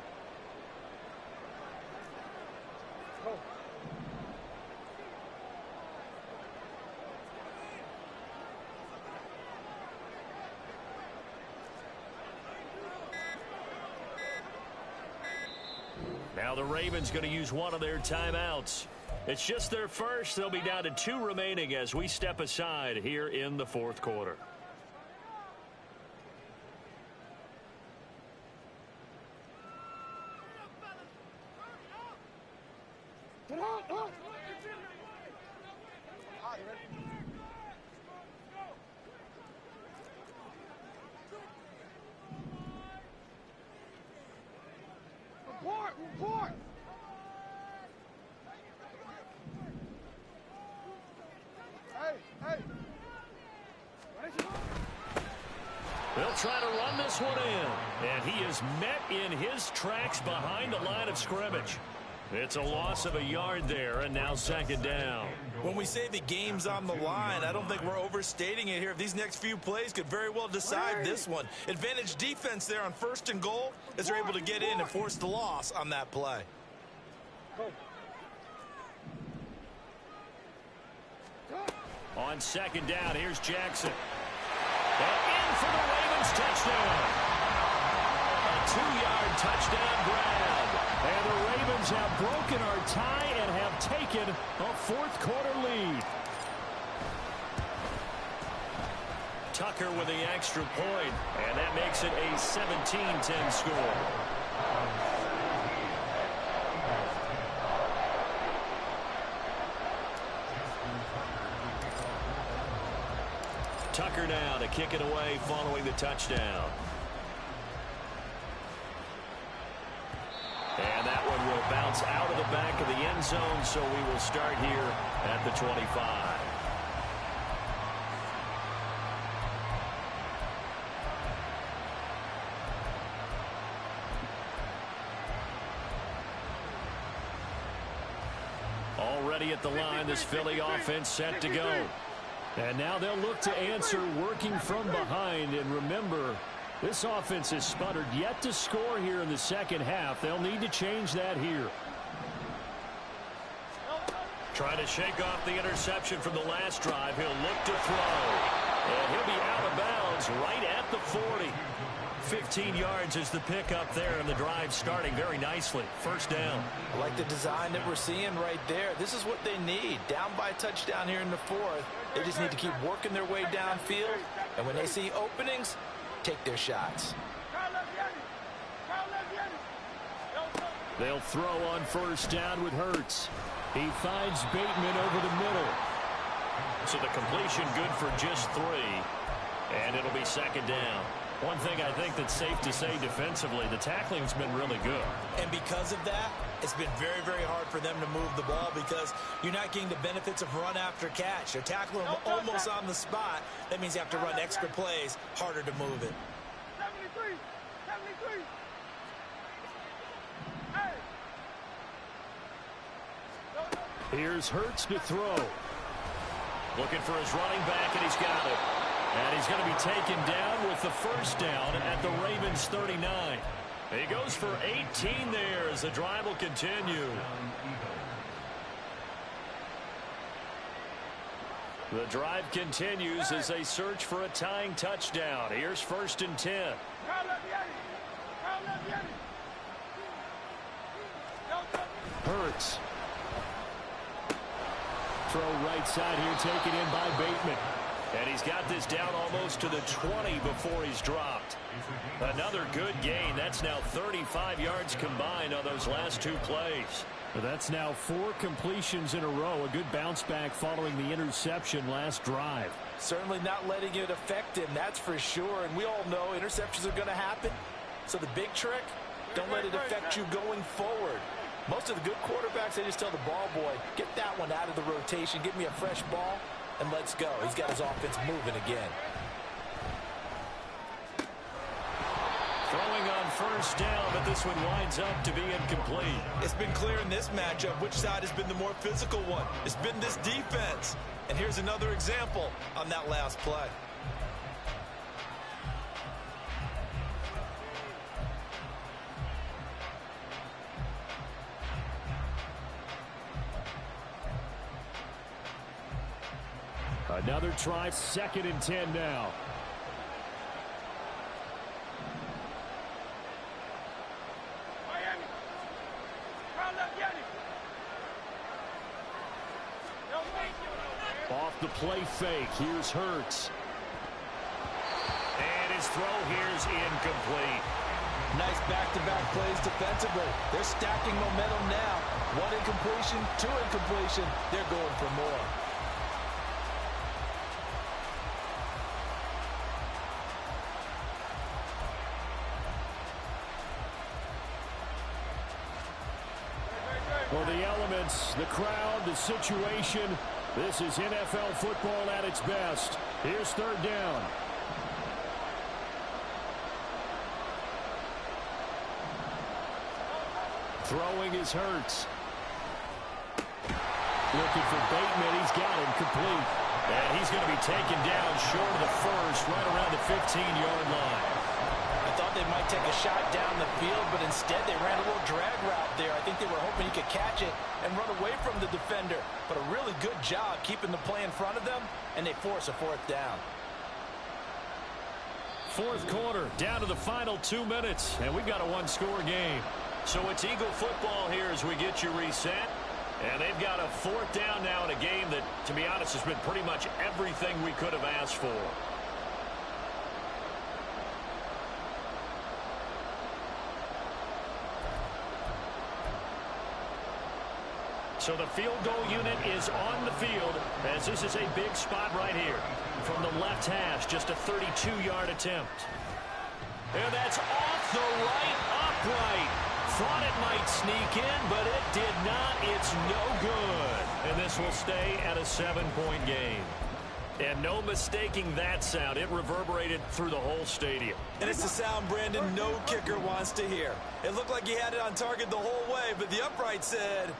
[SPEAKER 4] Now the Ravens going to use one of their timeouts. It's just their first. They'll be down to 2 remaining as we step aside here in the 4th quarter.
[SPEAKER 1] Report! Hey!
[SPEAKER 4] They'll try to run this one in, and he is met in his tracks behind the line of scrimmage. It's a loss of a yard there, and now 2nd down.
[SPEAKER 5] When we say the game's on the line, I don't think we're overstating it here. These next few plays could very well decide this one. Advantage defense there on 1st and goal as they're able to get in and force the loss on that play.
[SPEAKER 4] On 2nd down, here's Jackson. And in for the Ravens touchdown. A 2-yard touchdown grab.
[SPEAKER 6] And the Ravens have broken our tie and have taken a 4th quarter lead.
[SPEAKER 4] Tucker with the extra point, and that makes it a 17-10 score. Tucker now to kick it away following the touchdown. And that one will It'll bounce out of the back of the end zone, so we will start here at the 25. Already at the line, this Philly offense set to go. And now they'll look to answer working from behind. And remember, this offense has sputtered yet to score here in the second half. They'll need to change that here. Trying to shake off the interception from the last drive. He'll look to throw. And he'll be out of bounds right at the 40. 15 yards is the pickup there, and the drive starting very nicely. First down.
[SPEAKER 5] I like the design that we're seeing right there. This is what they need. Down by a touchdown here in the fourth. They just need to keep working their way downfield. And when they see openings, take their shots.
[SPEAKER 6] They'll throw on first down with Hurts. He finds Bateman over the middle.
[SPEAKER 4] So the completion good for just 3. And it'll be second down. One thing I think that's safe to say defensively, the tackling's been really good.
[SPEAKER 5] And because of that, it's been very, very hard for them to move the ball because you're not getting the benefits of run after catch. They're tackling them almost on the spot. That means you have to run extra plays, harder to move it.
[SPEAKER 2] 73. Hey.
[SPEAKER 6] Here's Hurts to throw.
[SPEAKER 4] Looking for his running back, and he's got it. And he's going to be taken down with the first down at the Ravens 39. He goes for 18 there as the drive will continue. The drive continues as they search for a tying touchdown. Here's first and 10.
[SPEAKER 6] Hurts. Throw right side here, taken in by Bateman.
[SPEAKER 4] And he's got this down almost to the 20 before he's dropped. Another good gain. That's now 35 yards combined on those last 2 plays.
[SPEAKER 6] But that's now 4 completions in a row. A good bounce back following the interception last drive.
[SPEAKER 5] Certainly not letting it affect him, that's for sure. And we all know interceptions are going to happen. So the big trick, don't let it affect you going forward. Most of the good quarterbacks, they just tell the ball boy, get that one out of the rotation, give me a fresh ball, and let's go. He's got his offense moving again.
[SPEAKER 4] Throwing on first down, but this one winds up to be incomplete.
[SPEAKER 5] It's been clear in this matchup which side has been the more physical one. It's been this defense. And here's another example on that last play.
[SPEAKER 6] Another try, second and 10 now. Off the play fake, here's Hurts.
[SPEAKER 4] And his throw here's incomplete.
[SPEAKER 5] Nice back-to-back plays defensively. They're stacking momentum now. 1 incompletion, 2 incompletion. They're going for more.
[SPEAKER 6] Well, the elements, the crowd, the situation, this is NFL football at its best. Here's third down. Throwing is Hurts. Looking for Bateman. He's got him complete.
[SPEAKER 4] And he's going to be taken down short of the first, right around the 15-yard line.
[SPEAKER 5] I thought they might take a shot down the field, but instead they ran a little drag route there. I think they were hoping he could catch it and run away from the defender. But a really good job keeping the play in front of them, and they force a fourth down.
[SPEAKER 4] Fourth quarter, down to the final 2 minutes, and we've got a 1-score game. So it's Eagle football here as we get you reset. And they've got a fourth down now in a game that, to be honest, has been pretty much everything we could have asked for. So the field goal unit is on the field as this is a big spot right here. From the left hash, just a 32-yard attempt. And that's off the right upright. thought it might sneak in, but it did not. It's no good. And this will stay at a 7-point game. And no mistaking that sound. It reverberated through the whole stadium.
[SPEAKER 5] And it's the sound, Brandon, no kicker wants to hear. It looked like he had it on target the whole way, but the upright said,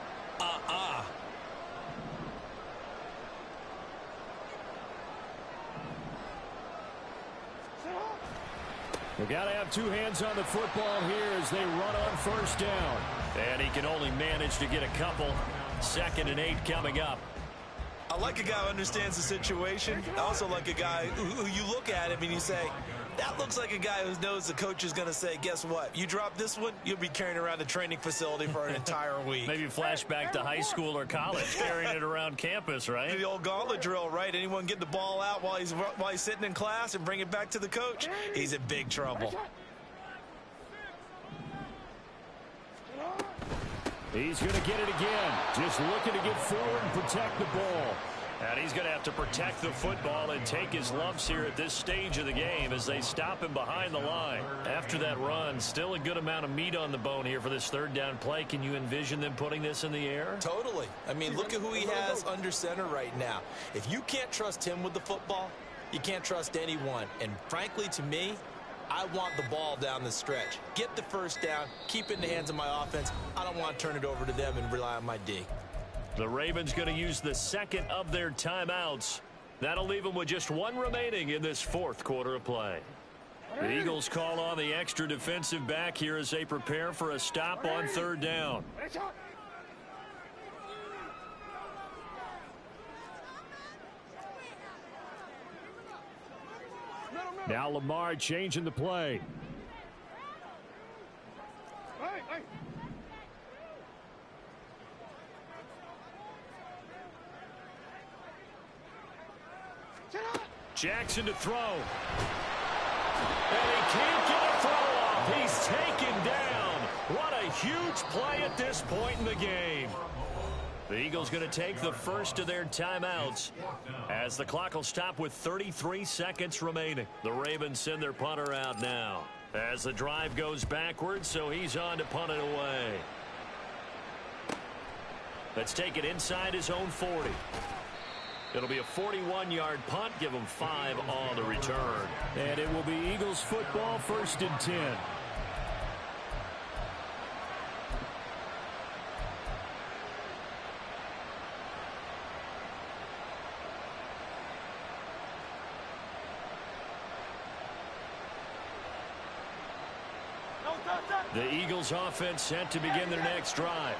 [SPEAKER 6] They've got to have two hands on the football here as they run on first down.
[SPEAKER 4] And he can only manage to get a couple. 2nd and 8 coming up.
[SPEAKER 5] I like a guy who understands the situation. I also like a guy who you look at him and you say, that looks like a guy who knows the coach is going to say, guess what? You drop this one, you'll be carrying around the training facility for an entire week.
[SPEAKER 4] Maybe flashback to high school or college, carrying it around campus, right?
[SPEAKER 5] The old gauntlet drill, right? Anyone get the ball out while he's sitting in class and bring it back to the coach? He's in big trouble.
[SPEAKER 6] He's going to get it again. Just looking to get forward and protect the ball.
[SPEAKER 4] And he's going to have to protect the football and take his lumps here at this stage of the game as they stop him behind the line. After that run, still a good amount of meat on the bone here for this 3rd down play. Can you envision them putting this in the air?
[SPEAKER 5] Totally. I mean, look at who he has under center right now. If you can't trust him with the football, you can't trust anyone. And frankly, to me, I want the ball down the stretch. Get the 1st down, keep it in the hands of my offense. I don't want to turn it over to them and rely on my D.
[SPEAKER 4] The Ravens going to use the 2nd of their timeouts. That'll leave them with just 1 remaining in this 4th quarter of play. The Eagles call on the extra defensive back here as they prepare for a stop on 3rd down.
[SPEAKER 6] Now Lamar changing the play.
[SPEAKER 4] Jackson to throw. And he can't get a throw off. He's taken down. What a huge play at this point in the game. The Eagles going to take the 1st of their timeouts as the clock will stop with 33 seconds remaining. The Ravens send their punter out now as the drive goes backwards, so he's on to punt it away. Let's take it inside his own 40. It'll be a 41-yard punt. Give him 5 on the return.
[SPEAKER 6] And it will be Eagles football, 1st and 10.
[SPEAKER 4] The Eagles offense set to begin their next drive.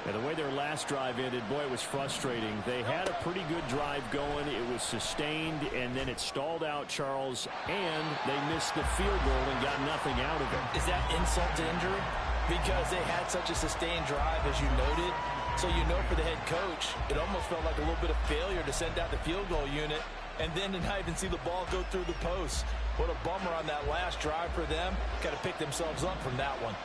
[SPEAKER 6] And the way their last drive ended, boy, it was frustrating. They had a pretty good drive going. It was sustained, and then it stalled out, Charles, and they missed the field goal and got nothing out of it.
[SPEAKER 5] Is that insult to injury? Because they had such a sustained drive, as you noted. So you know for the head coach, it almost felt like a little bit of failure to send out the field goal unit and then to not even see the ball go through the post. What a bummer on that last drive for them. Got to pick themselves up from that one.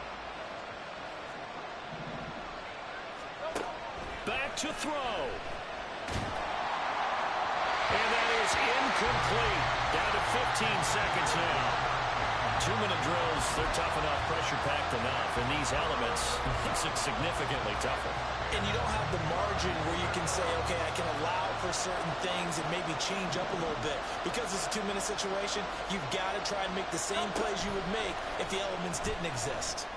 [SPEAKER 4] Back to throw. And that is incomplete. Down to 15 seconds now. 2-minute drills, they're tough enough, pressure-packed enough. And these elements, it's significantly tougher.
[SPEAKER 5] And you don't have the margin where you can say, okay, I can allow for certain things and maybe change up a little bit. Because it's a 2-minute situation, you've got to try and make the same plays you would make if the elements didn't exist.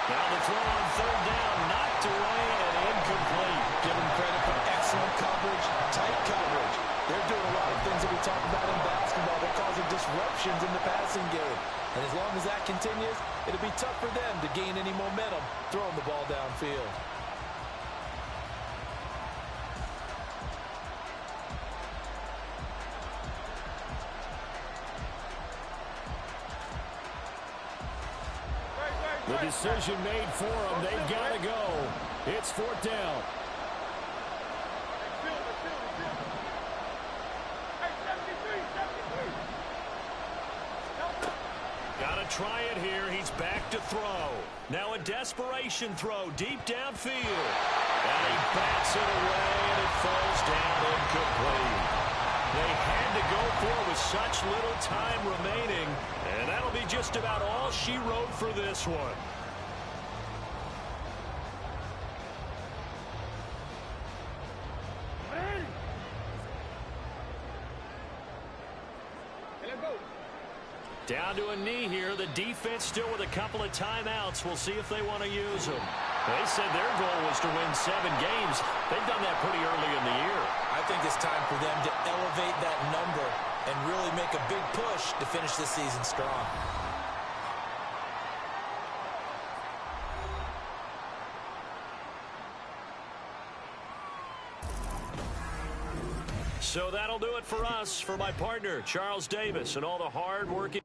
[SPEAKER 4] Now the throw on 3rd down, knocked away and incomplete.
[SPEAKER 5] Give them credit for excellent coverage, tight coverage. They're doing a lot of things that we talk about in basketball. They're causing disruptions in the passing game. And as long as that continues, it'll be tough for them to gain any momentum throwing the ball downfield.
[SPEAKER 6] The decision made for them. They've got to go. It's 4th down.
[SPEAKER 4] Got to try it here. He's back to throw. Now a desperation throw deep downfield. And he bats it away, and it falls down incomplete. They had to go for it with such little time remaining, and that'll be just about all she wrote for this one. Down to a knee here. The defense still with a couple of timeouts. We'll see if they want to use them. They said their goal was to win 7 games. They've done that pretty early in the year.
[SPEAKER 5] I think it's time for them to elevate that number and really make a big push to finish the season strong.
[SPEAKER 4] So that'll do it for us. For my partner, Charles Davis, and all the hard-working